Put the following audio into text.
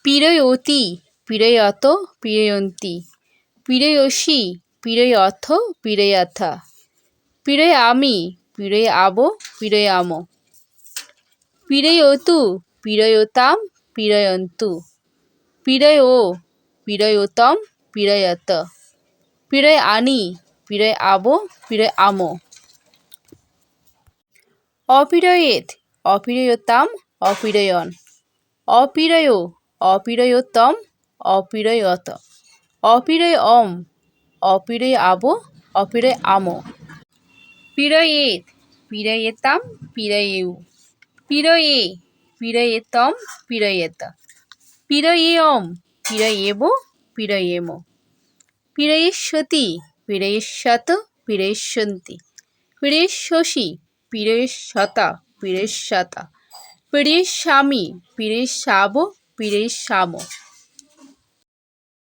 পীড়য়তি পীড়য়ত পীড়য়ন্তি পীড়য়সি পীড়য়থ পীড়য়াথা পীড়য়ামি পীড়য়াব পীড়য়াম পীড়য়তু পীড়য়তাম পীড়য়ন্তু পীড়য়ো পীড়য়তম পীড়য়ত পীড়য়ানি পীড়য়াব পীড়য়াম অপীড়য়েৎ অপীড়য়তাম অপীড়য়ন অপীড়য় অপীড়য়তম অপীড়য়ত অপীড়য়ম অপীড়য়াব অপীড়য়াম পীড়য়েৎ পীড়য়েতাম পীড়য়েয়ু পীড়য়ে পীড়য়েতম পীড়য়েত পীড়য়েয়ম পীড়য়েব পীড়য়েম পীড়য়িষ্যতি পীড়য়িষ্যত পীড়য়িষ্যন্তি পীড়য়িষ্যসি পীড়য়িষ্যতা পীড়য়িষ্যতা পীড়য়িষ্যামি পীড়য়িষ্যাব পীড়য়িষ্যাম